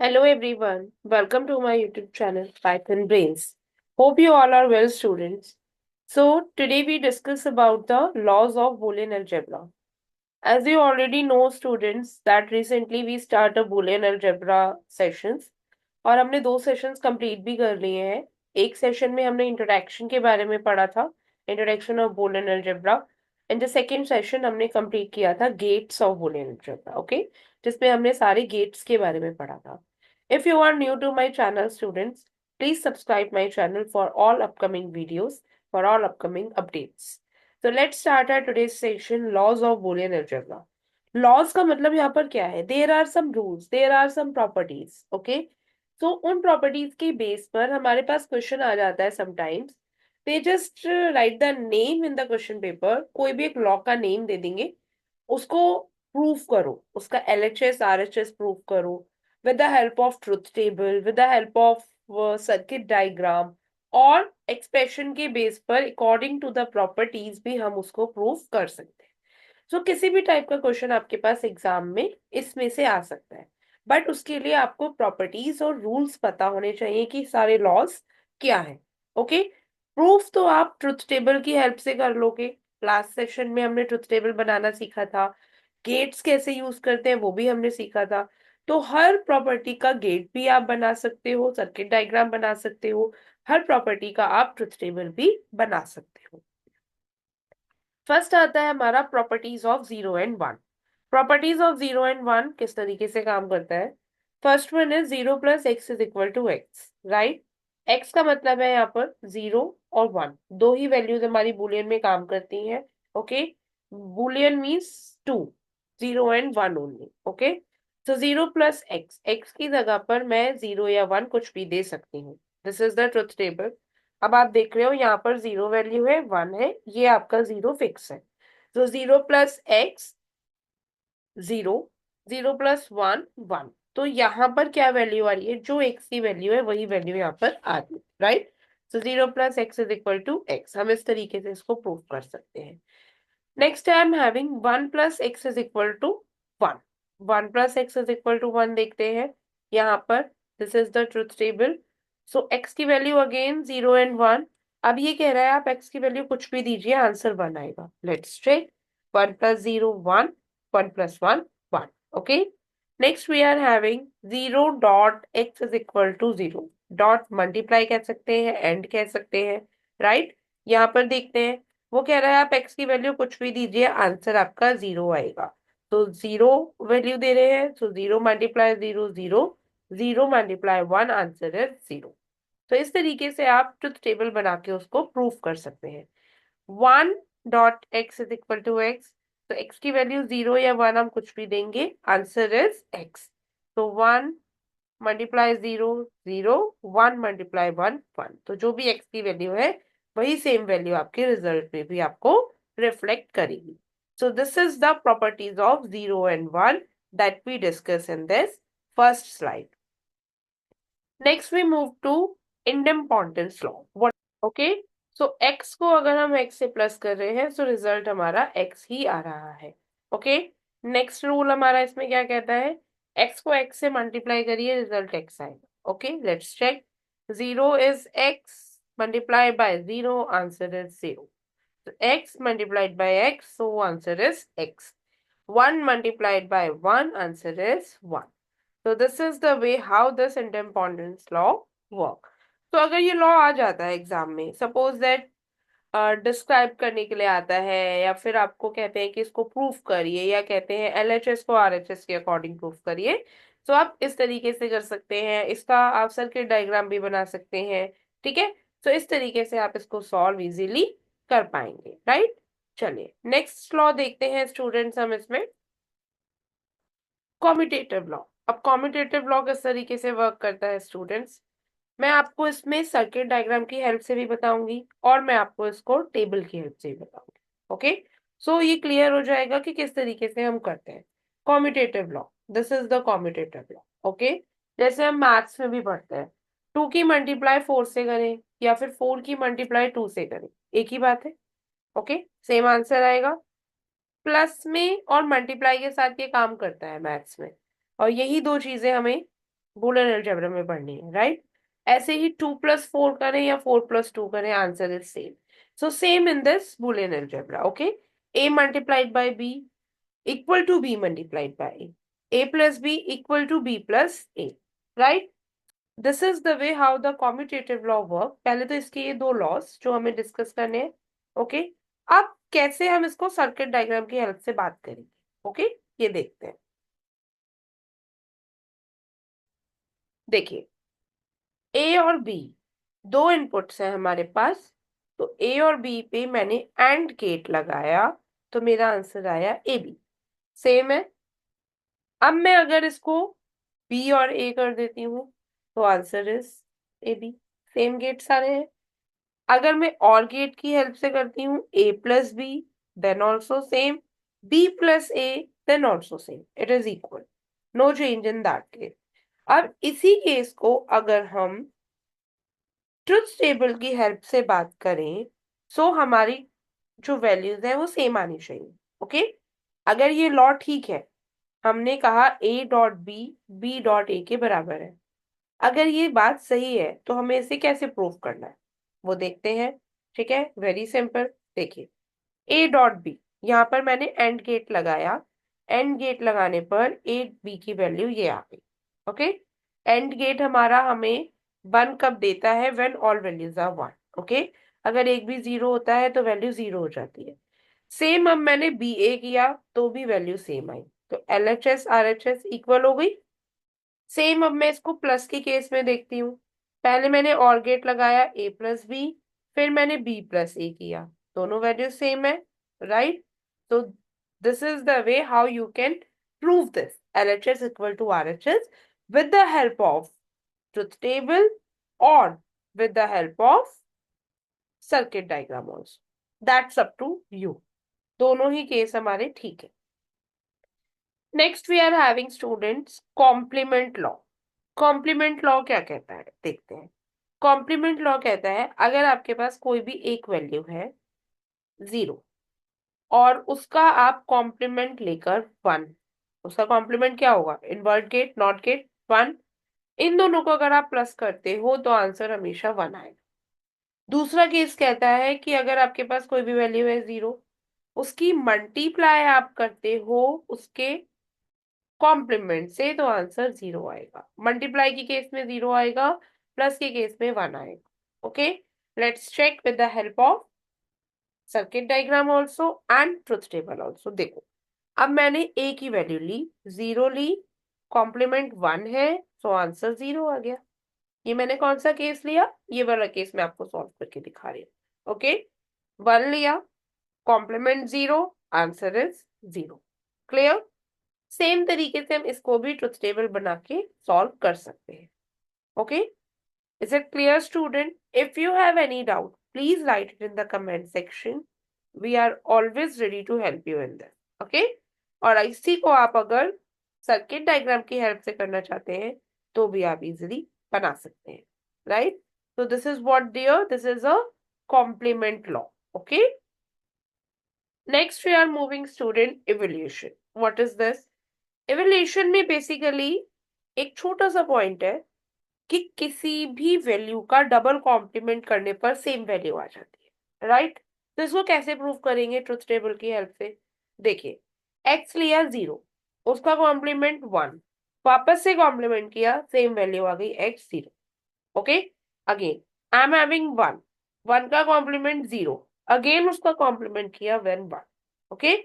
Hello everyone, welcome to my YouTube channel Python Brains. Hope you all are well students. So today we discuss about the laws of Boolean algebra. As you already know students that recently we start a Boolean algebra sessions और हमने 2 sessions complete भी कर लिए हैं। एक session में हमने introduction के बारे में पढ़ा था, introduction of Boolean algebra. And the second session हमने कंप्लीट किया था gates of Boolean algebra, okay, जिसमें हमने सारे गेट्स के बारे में पढ़ा था। If you are new to my channel students, please subscribe my channel for all upcoming videos, for all upcoming updates. So let's start our today's session, laws of Boolean algebra. Laws का मतलब यहाँ पर क्या है? There are some rules, there are some properties, okay? तो उन properties के base पर हमारे पास क्वेश्चन आ जाता है sometimes. They just right the name in the question paper, कोई भी एक लॉ का नेम दे देंगे, उसको प्रूव करो, उसका एलएचएस आरएचएस प्रूव करो with the help of truth table, with the help of circuit diagram, और एक्सप्रेशन के बेस पर अकॉर्डिंग टू द प्रॉपर्टीज भी हम उसको प्रूव कर सकते हैं। सो किसी भी टाइप का क्वेश्चन आपके पास एग्जाम में इसमें से आ सकता है, बट उसके लिए आपको प्रॉपर्टीज और रूल्स पता होने चाहिए कि सारे लॉज क्या है। ओके, प्रूफ तो आप ट्रुथ टेबल की हेल्प से कर लोगे। लास्ट सेशन में हमने ट्रुथ टेबल बनाना सीखा था, गेट्स कैसे यूज करते हैं वो भी हमने सीखा था। तो हर प्रॉपर्टी का गेट भी आप बना सकते हो, सर्किट डायग्राम बना सकते हो, हर प्रॉपर्टी का आप ट्रुथ टेबल भी बना सकते हो। फर्स्ट आता है हमारा properties of 0 and 1। Properties of 0 and 1 किस तरीके से काम करता है? First one is 0 + x = x, right. x का मतलब है यहाँ पर 0 और 1, दो ही वैल्यूज हमारी बुलियन में काम करती हैं। Okay, Boolean means 2, 0 and 1 only. Okay, तो 0 + x, x की जगह पर मैं 0 या 1 कुछ भी दे सकती हूँ। This is the truth table. अब आप देख रहे हो यहाँ पर 0 वैल्यू है, 1 है, ये आपका 0 फिक्स है। तो 0 + x 0, 0 + 1 1। तो यहाँ पर क्या वैल्यू आ रही है? जो x की वैल्यू है वही वैल्यू यहाँ पर आ रही है, राइट। तो 0 + x = x, हम इस तरीके से इसको प्रूव कर सकते हैं। Next I am having 1 + x = 1। 1 + x = 1 देखते हैं यहाँ पर। This is the truth table. So x की वैल्यू अगेन 0 एंड 1। अब ये कह रहा है आप x की वैल्यू कुछ भी दीजिए, आंसर 1 आएगा। Let's check. 1 + 0 1, 1 + 1 1। Okay, next we are having 0 .x = 0। Dot multiply कह सकते हैं, एंड कह सकते हैं, राइट। यहाँ पर देखते हैं, वो कह रहा है आप x की वैल्यू कुछ भी दीजिए, आंसर आपका 0 आएगा। तो 0 वैल्यू दे रहे हैं, तो 0 × 0 0, 0 × 1, आंसर है 0। तो इस तरीके से आप ट्रुथ टेबल बना के उसको प्रूव कर सकते हैं। 1 .x = x, तो x की वैल्यू 0 या 1 हम कुछ भी देंगे, आंसर इज x। तो 1 × 0 0, 1 × 1 1। तो जो भी x की वैल्यू है वही सेम वैल्यू आपके रिजल्ट में भी आपको रिफ्लेक्ट करेगी। So this is the properties of 0 and 1 that we discuss in this first slide. Next we move to idempotence law. What? Okay, so x को अगर हम x से प्लस कर रहे हैं तो रिजल्ट हमारा x ही आ रहा है। ओके, नेक्स्ट रूल हमारा इसमें क्या कहता है? x को x से मल्टीप्लाई करिए, रिजल्ट x आएगा। Okay, let's check. 0 is x multiply by 0, answer is 0। So x multiplied by x, so answer is x. 1 multiplied by 1, answer is 1. So this is the way how this independence law work. तो अगर ये law आ जाता है exam में, suppose that describe करने के लिए आता है, या फिर आपको कहते हैं कि इसको प्रूफ करिए, या कहते हैं एलएचएस को आरएचएस के अकॉर्डिंग प्रूफ करिए, तो आप इस तरीके से कर सकते हैं। इसका आप सर्किट डायग्राम भी बना सकते हैं, ठीक है। तो इस तरीके से आप इसको सॉल्व इजीली कर पाएंगे, राइट। चलिए नेक्स्ट लॉ देखते हैं स्टूडेंट्स हम इसमें, कॉम्यूटेटिव लॉ। अब कॉम्यूटेटिव लॉ किस तरीके से वर्क करता है स्टूडेंट्स, मैं आपको इसमें सर्किट डायग्राम की हेल्प से भी बताऊंगी, और मैं आपको इसको टेबल की हेल्प से भी बताऊंगी। ओके, सो ये क्लियर हो जाएगा कि किस तरीके से हम करते हैं commutative law. This is the commutative law. Okay, जैसे हम मैथ्स में भी पढ़ते हैं, 2 की मल्टीप्लाई 4 से करें या फिर 4 की मल्टीप्लाई 2 से करें, एक ही बात है। ओके, सेम आंसर आएगा। प्लस में और मल्टीप्लाई के साथ ये काम करता है मैथ्स में, और यही दो चीजें हमें बूलियन अलजेब्रा में पढ़नी है, राइट। ऐसे ही 2+4 करें या 4+2 करें, answer is same. So same in this Boolean algebra. Okay, a multiplied by b equal to b multiplied by a plus b equal to b plus a, right. This is the way how the commutative law work. पहले तो इसके ये दो loss जो हमें discuss करने हैं. Okay, अब कैसे हम इसको सर्किट डायग्राम की हेल्प से बात करेंगे. ओके, ये देखते हैं. देखिए, ए और बी दो इनपुट्स हैं हमारे पास. तो ए और बी पे मैंने एंड गेट लगाया, तो मेरा आंसर आया ए बी. सेम है. अब मैं अगर इसको बी और ए कर देती हूँ तो answer is A B. Same gate सारे हैं. अगर मैं और गेट की हेल्प से करती हूँ a plus B, then also same. b plus A, then also same. It is equal. No change in that case. अब इसी केस को अगर हम ट्रुथ टेबल की हेल्प से बात करें, सो हमारी जो वैल्यूज है वो सेम आनी चाहिए. ओके, अगर ये लॉ ठीक है, हमने कहा a dot B B dot A के बराबर है. अगर ये बात सही है तो हमें इसे कैसे प्रूव करना है वो देखते हैं. ठीक है, वेरी सिंपल. देखिए, ए डॉट बी, यहाँ पर मैंने एंड गेट लगाया. एंड गेट लगाने पर ए बी की वैल्यू ये आ गई. ओके, एंड गेट हमारा हमें 1 कब देता है, when all values are 1. Okay, अगर एक भी 0 होता है तो वैल्यू 0 हो जाती है. सेम अब मैंने बी ए किया तो भी वैल्यू सेम आई, तो L H S R H S equal हो गई. सेम अब मैं इसको प्लस के केस में देखती हूँ. पहले मैंने और गेट लगाया a प्लस बी, फिर मैंने b प्लस ए किया. दोनों वैल्यू सेम है, राइट. तो this is the way how you can prove this LHS equal to RHS with the help of truth table or with the help of circuit diagram also. That's up to you. दोनों ही case हमारे ठीक है. Next we are having students complement law. Complement law क्या कहता है देखते हैं. Complement law कहता है अगर आपके पास कोई भी एक वैल्यू है 0 और उसका आप कॉम्प्लीमेंट लेकर 1, उसका कॉम्प्लीमेंट क्या होगा, इनवर्ट गेट, नॉट गेट, 1. इन दोनों को अगर आप प्लस करते हो तो आंसर हमेशा 1 आएगा. दूसरा केस कहता है कि अगर आपके पास कोई भी वैल्यू है 0, उसकी मल्टीप्लाई आप करते हो उसके कॉम्प्लीमेंट से तो आंसर 0 आएगा. मल्टीप्लाई के केस में 0 आएगा, प्लस के केस में 1 आएगा. Okay, let's check with the help of circuit diagram also and truth table also. देखो, अब मैंने a की वैल्यू ली, 0 ली, कॉम्प्लीमेंट 1 है, तो आंसर 0 आ गया. ये मैंने कौन सा केस लिया, ये वाला केस मैं आपको सॉल्व करके दिखा रही हूँ. ओके, 1 लिया, complement 0, answer is 0. Clear. Same तरीके से हम इसको भी ट्रुथ टेबल बना के सॉल्व कर सकते हैं. Okay, is it clear student? If you have any doubt please write it in the comment section. We are always ready to help you in this. Okay, और इसी को आप अगर सर्किट डायग्राम की हेल्प से करना चाहते हैं तो भी आप इजिली बना सकते हैं, right. So this is what dear, this is a complement law. Okay, next we are moving student evaluation. What is this? Evaluation में बेसिकली एक छोटा सा पॉइंट है कि किसी भी वैल्यू का डबल कॉम्प्लीमेंट करने पर सेम वैल्यू आ जाती है, राइट. तो इसको कैसे प्रूव करेंगे ट्रुथ टेबल की हेल्प से. देखिए, x लिया 0, उसका कॉम्प्लीमेंट 1, वापस से कॉम्प्लीमेंट किया, सेम वैल्यू आ गई x 0. Okay, again I am having 1, 1 का कॉम्प्लीमेंट 0, अगेन उसका कॉम्प्लीमेंट किया 1. ओके,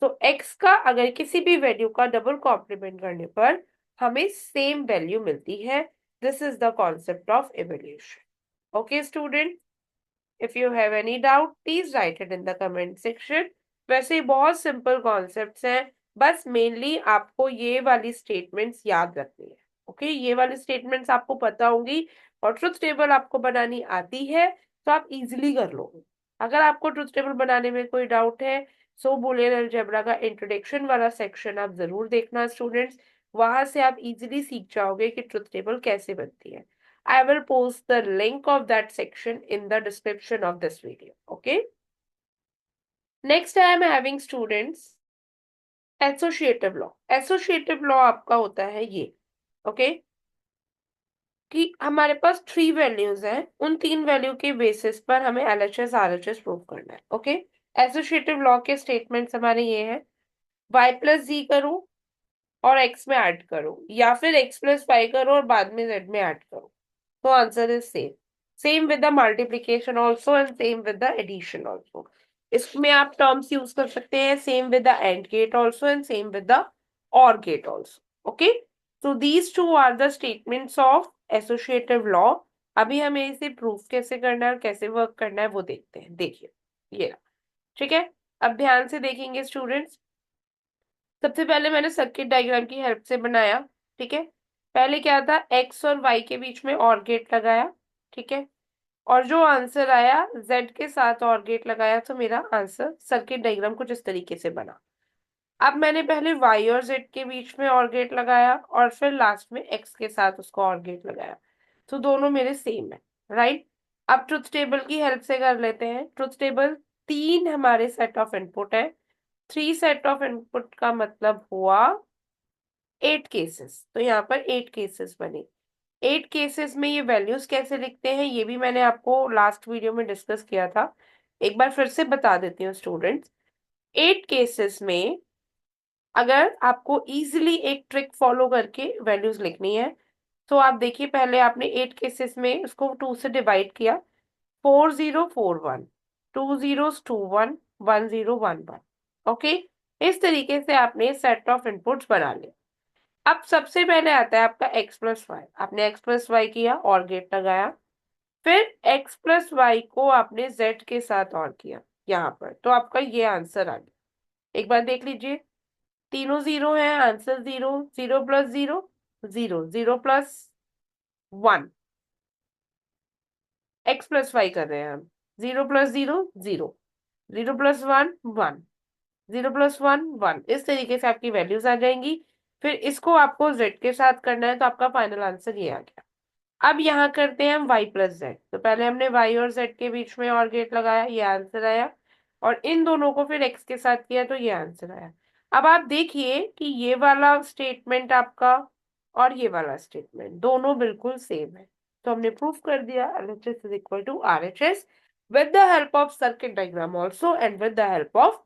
तो x का अगर किसी भी वैल्यू का डबल कॉम्प्लीमेंट करने पर हमें सेम वैल्यू मिलती है. This is the concept of evaluation. Okay student, if you have any doubt please write it in the comment section. वैसे बहुत सिंपल कॉन्सेप्ट्स हैं, बस मेनली आपको ये वाली स्टेटमेंट्स याद रखनी है. ओके, ये वाली स्टेटमेंट्स आपको पता होंगी और ट्रुथ टेबल आपको बनानी आती है तो आप इजीली कर लोगे. अगर आपको ट्रुथ टेबल बनाने में कोई डाउट है, सो बूलियन अलजेब्रा का इंट्रोडक्शन वाला सेक्शन आप जरूर देखना स्टूडेंट्स. वहां से आप इजीली सीख जाओगे कि ट्रुथ टेबल कैसे बनती है. I will post the link of that section in the description of this video. Okay. Next I am having students associative law. Associative law आपका होता है ये. Okay. कि हमारे पास 3 वैल्यूज हैं, उन 3 वैल्यू के बेसिस पर हमें एलएचएस आरएचएस प्रूव करना है। ओके, एसोसिएटिव लॉ के स्टेटमेंट्स हमारे ये हैं, y प्लस जी करो और x में ऐड करो, या फिर x प्लस वाई करो और बाद में z में ऐड करो। तो answer is same. Same with the multiplication also and same with the addition also. इसमें आप टर्म्स यूज कर सकते हैं, same with the and gate also and same with the or gate also. Okay, so these two are the statements of associative law। अभी हमें इसे proof कैसे करना है और कैसे वर्क करना है वो देखते हैं। देखिए ये रहा, ठीक है। अब ध्यान से देखेंगे स्टूडेंट्स। सबसे पहले मैंने सर्किट डायग्राम की हेल्प से बनाया, ठीक है। पहले क्या था, एक्स और वाई के बीच में और गेट लगाया, ठीक है। और जो आंसर आया जेड के साथ और गेट लगाया, तो मेरा आंसर सर्किट डायग्राम कुछ इस तरीके से बना। अब मैंने पहले y और z के बीच में और गेट लगाया और फिर लास्ट में x के साथ उसको और गेट लगाया, तो दोनों मेरे सेम है, राइट। अब ट्रुथ टेबल की हेल्प से कर लेते हैं। ट्रुथ टेबल, 3 हमारे सेट ऑफ इनपुट है, 3 सेट ऑफ इनपुट का मतलब हुआ 8 केसेस, तो यहाँ पर 8 केसेस बने। 8 केसेस में ये वैल्यूज कैसे लिखते हैं ये भी मैंने आपको लास्ट वीडियो में डिस्कस किया था, एक बार फिर से बता देती हूँ स्टूडेंट्स। 8 केसेस में अगर आपको इजीली एक ट्रिक फॉलो करके वैल्यूज लिखनी है, तो आप देखिए, पहले आपने 8 केसेस में उसको 2 से डिवाइड किया, 4041, 2021, 1011। ओके, इस तरीके से आपने सेट ऑफ इनपुट्स बना लिया। अब सबसे पहले आता है आपका x प्लस वाई। आपने x प्लस वाई किया और गेट लगाया, फिर x प्लस वाई को आपने z के साथ और किया यहाँ पर, तो आपका ये आंसर आ गया। एक बार देख लीजिए, तीनों जीरो है, answer zero, zero plus zero zero, zero plus 1, X plus Y कर रहे हैं हम, zero plus zero zero, zero plus 1 1, zero plus 1 1, इस तरीके से आपकी वैल्यूज आ जाएंगी। फिर इसको आपको z के साथ करना है, तो आपका फाइनल आंसर ये आ गया। अब यहाँ करते हैं हम y प्लस जेड। तो पहले हमने y और z के बीच में और गेट लगाया, ये आंसर आया, और इन दोनों को फिर x के साथ किया, तो ये आंसर आया। अब आप देखिए कि ये वाला स्टेटमेंट आपका और ये वाला स्टेटमेंट दोनों बिल्कुल सेम है, तो हमने प्रूफ कर दिया LHS is equal to RHS with the help of circuit diagram also and with the help of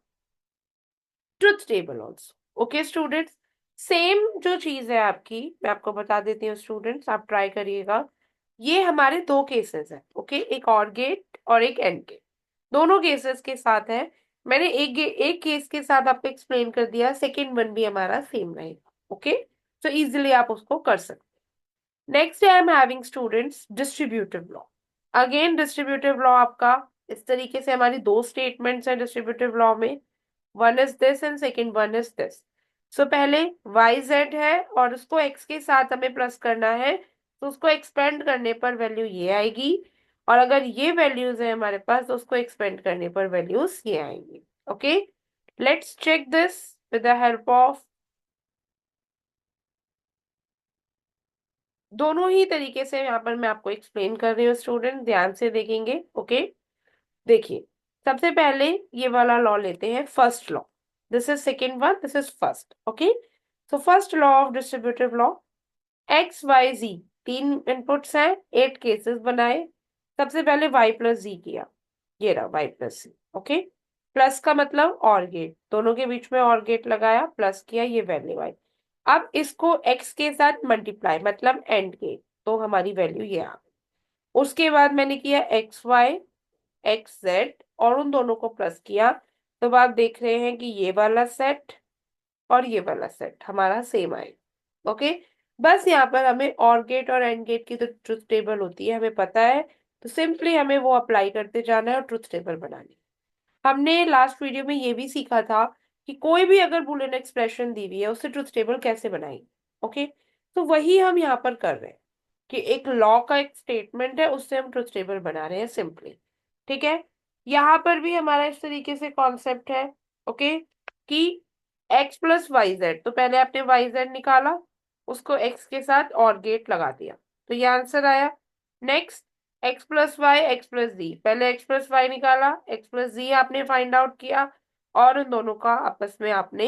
truth table also. Okay students, same जो चीज है आपकी, मैं आपको बता देती हूँ स्टूडेंट्स, आप ट्राई करिएगा। ये हमारे 2 केसेस है, ओके, एक और गेट और एक एंड गेट, दोनों केसेस के साथ है। मैंने एक केस के साथ आपको एक्सप्लेन कर दिया, सेकेंड वन भी हमारा सेम रहेगा। ओके, तो इजिली आप उसको कर सकते हैं। Next I am having students distributive law. Again distributive law आपका इस तरीके से, हमारी 2 स्टेटमेंट्स हैं डिस्ट्रीब्यूटिव लॉ में, one is this and second one is this. So पहले वाई जेड है और उसको एक्स के साथ हमें प्लस करना है, तो उसको एक्सपेंड करने पर वैल्यू ये आएगी, और अगर ये वैल्यूज है हमारे पास, तो उसको एक्सपेंड करने पर वैल्यूज ये आएंगी। Okay, let's check this with the help of, दोनों ही तरीके से यहाँ पर मैं आपको एक्सप्लेन कर रही हूँ स्टूडेंट, ध्यान से देखेंगे। ओके, देखिए, सबसे पहले ये वाला लॉ लेते हैं, first law. This is second one, this is first. Okay, so first law of distributive law, X Y Z 3 inputs हैं, 8 केसेस बनाए। सबसे पहले y प्लस जी किया, ये रहा y प्लस जी। ओके, प्लस का मतलब और गेट, दोनों के बीच में और गेट लगाया, प्लस किया, ये वैल्यू आई। अब इसको x के साथ मल्टीप्लाई, मतलब एंड गेट, तो हमारी वैल्यू ये आ गई। उसके बाद मैंने किया एक्स वाई एक्स जेड और उन दोनों को प्लस किया, तो आप देख रहे हैं कि ये वाला सेट और ये वाला सेट हमारा सेम आएगा। ओके, बस यहाँ पर हमें और गेट और एंड गेट की तो ट्रुथ टेबल होती है, हमें पता है, तो सिंपली हमें वो अप्लाई करते जाना है और ट्रुथ टेबल बनानी। हमने लास्ट वीडियो में ये भी सीखा था कि कोई भी अगर बूलियन एक्सप्रेशन दी हुई है, उससे ट्रुथ टेबल कैसे बनाएंगे। ओके, तो वही हम यहाँ पर कर रहे हैं कि एक लॉ का एक स्टेटमेंट है, उससे हम ट्रुथ टेबल बना रहे हैं सिंपली। ठीक है, यहाँ पर भी हमारा इस तरीके से कॉन्सेप्ट है, ओके, कि x प्लस वाई जेड, तो पहले आपने वाई जेड निकाला, उसको x के साथ और गेट लगा दिया, तो ये आंसर आया। Next, X plus Y X plus Z, पहले एक्स प्लस वाई निकाला, एक्स प्लस जी आपने फाइंड आउट किया, और उन दोनों का आपस में आपने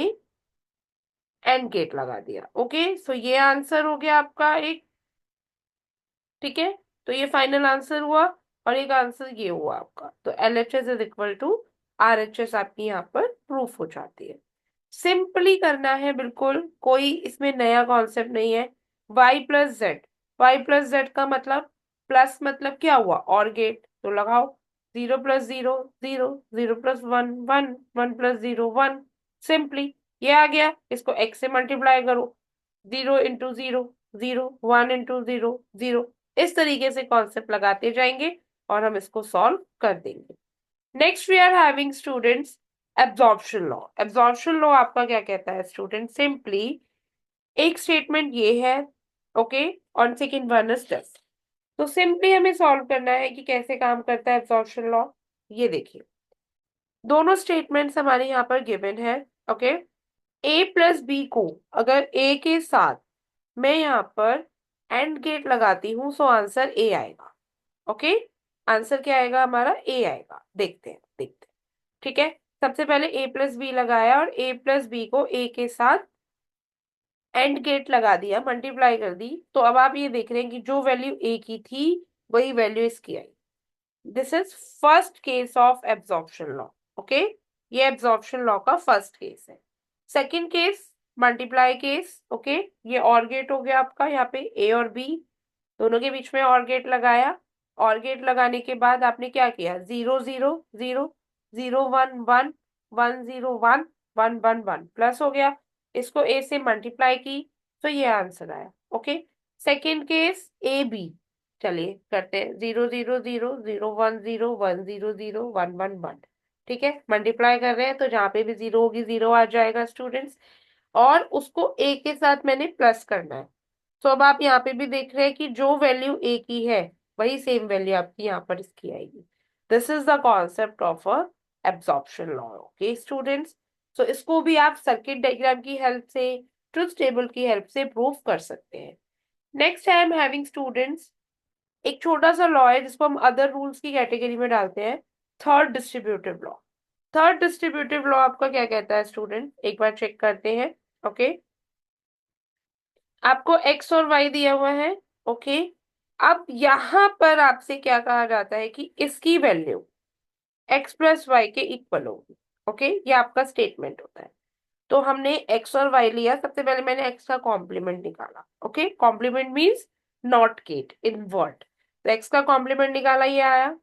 एंड गेट लगा दिया। ओके, सो ये आंसर हो गया आपका एक ठीक है, तो ये फाइनल आंसर हुआ और एक आंसर ये हुआ आपका। तो LHS is equal to RHS आपकी यहाँ पर प्रूफ हो जाती है। सिंपली करना है, बिल्कुल कोई इसमें नया कॉन्सेप्ट नहीं है। y+z, y+z का मतलब प्लस मतलब क्या हुआ, और गेट, तो लगाओ 0+0 0, 0+1 1, 1+0 1। सिंपली ये आ गया, इसको x से मल्टीप्लाई करो, 0 × 0 0, 1 × 0 0। इस तरीके से कॉन्सेप्ट लगाते जाएंगे और हम इसको सॉल्व कर देंगे। Next we are having students absorption law. Absorption law आपका क्या कहता है स्टूडेंट, सिंपली एक स्टेटमेंट ये है, ओके, और सेकंड वन इज दिस। तो सिंपली हमें सॉल्व करना है कि कैसे काम करता है एब्जॉर्प्शन लॉ। ये देखिए, दोनों स्टेटमेंट्स हमारे यहाँ पर गिवन है, ओके। A+B को अगर A के साथ मैं यहाँ पर एंड गेट लगाती हूँ, सो आंसर A आएगा, ओके। आंसर क्या आएगा हमारा, A आएगा। देखते हैं। ठीक है, सबसे पहले A+B लगाया और A+B को A के साथ एंड गेट लगा दिया, मल्टीप्लाई कर दी। तो अब आप ये देख रहे हैं कि जो वैल्यू A की थी वही वैल्यू इसकी आई। This is first case of absorption law, okay. ये एब्जॉर्प्शन लॉ का फर्स्ट केस है। Second case multiply case, okay. ये और गेट हो गया आपका, यहाँ पे A और B दोनों के बीच में और गेट लगाया। और गेट लगाने के बाद आपने क्या किया, 0 0 0, 0 1 1, 1 0 1, 1 1 1 प्लस हो गया। इसको A से मल्टीप्लाई की तो ये आंसर आया, ओके। सेकेंड केस AB, चलिए करते हैं, 0 0 0 0 1 0 1 0 0 1 1 1। ठीक है, मल्टीप्लाई कर रहे हैं तो जहां पे भी 0 होगी 0 आ जाएगा स्टूडेंट्स, और उसको A के साथ मैंने प्लस करना है। तो अब आप यहाँ पे भी देख रहे हैं कि जो वैल्यू A की है वही सेम वैल्यू आपकी यहाँ पर इसकी आएगी। This is the concept of a absorption law, okay students. तो इसको भी आप सर्किट डायग्राम की हेल्प से, ट्रुथ टेबल की हेल्प से प्रूव कर सकते हैं। Next I am having students एक छोटा सा लॉ है जिसको हम अदर रूल्स की कैटेगरी में डालते हैं, third distributive law. Third distributive law आपका क्या कहता है स्टूडेंट, एक बार चेक करते हैं, ओके। आपको x और y दिया हुआ है, ओके। अब यहां पर आपसे क्या कहा जाता है कि इसकी वैल्यू x+y के इक्वल होगी, ओके। ये आपका स्टेटमेंट होता है। तो हमने x और y लिया, सबसे पहले मैंने x का कॉम्प्लीमेंट निकाला, okay. Complement means not gate in word. तो x का कॉम्प्लीमेंट निकाला, ये आया।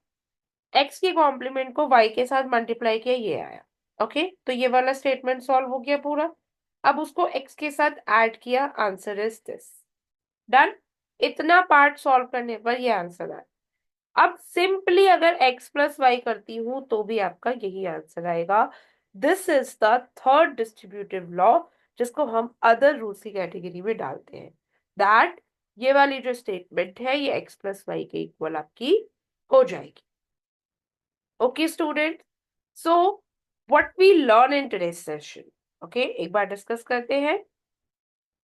x के कॉम्प्लीमेंट को y के साथ मल्टीप्लाई किया, ये आया, ओके। तो ये वाला स्टेटमेंट सॉल्व हो गया पूरा। अब उसको x के साथ ऐड किया, आंसर इज दिस। डन। इतना पार्ट सॉल्व करने पर ये आंसर आया। अब सिंपली अगर x+y करती हूं तो भी आपका यही आंसर आएगा। This is the third distributive law, जिसको हम अदर रूल्स की कैटेगरी में डालते हैं। दैट ये वाली जो स्टेटमेंट है ये x+y के इक्वल आपकी हो जाएगी, okay student. So what we learn in today's session, okay, एक बार डिस्कस करते हैं।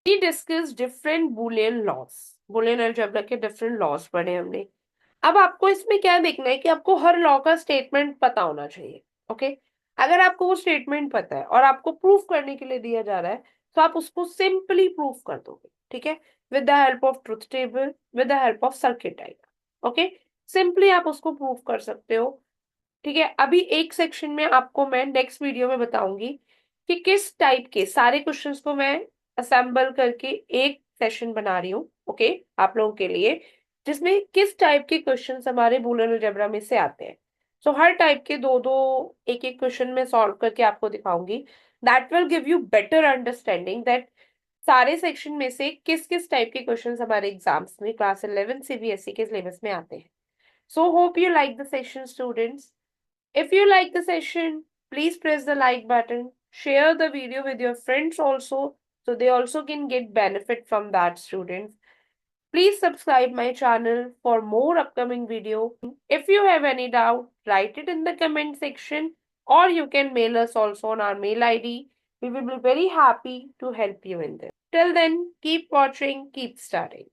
We discuss different Boolean laws. Boolean algebra के डिफरेंट लॉज पढ़े हमने। अब आपको इसमें क्या देखना है कि आपको हर लॉ का स्टेटमेंट पता होना चाहिए, ओके। अगर आपको वो स्टेटमेंट पता है और आपको प्रूफ करने के लिए दिया जा रहा है, तो आप उसको सिंपली प्रूफ कर दोगे, ठीक है, with the help of truth table, with the help of circuit diagram, okay. Simply आप उसको प्रूफ कर सकते हो, ठीक है। अभी एक सेक्शन में आपको मैं नेक्स्ट वीडियो में बताऊंगी कि किस टाइप के सारे क्वेश्चंस को मैं असेंबल करके एक सेशन बना रही हूँ, ओके, आप लोगों के लिए, जिसमें किस टाइप के क्वेश्चंस हमारे बूलियन अलजेब्रा में से आते हैं। सो हर टाइप के दो दो एक एक क्वेश्चन में सॉल्व करके आपको दिखाऊंगी। That will give you better understanding that सारे सेक्शन में से किस किस टाइप के क्वेश्चंस हमारे एग्जाम्स में क्लास 11 CBSE के सिलेबस में आते हैं। So hope you like the session students. If you like the session, please press the like button. Share the video with your friends also, so they also can get benefit from that, students. Please subscribe my channel for more upcoming video. If you have any doubt, write it in the comment section, or you can mail us also on our mail ID. We will be very happy to help you in this. Till then, keep watching, keep studying.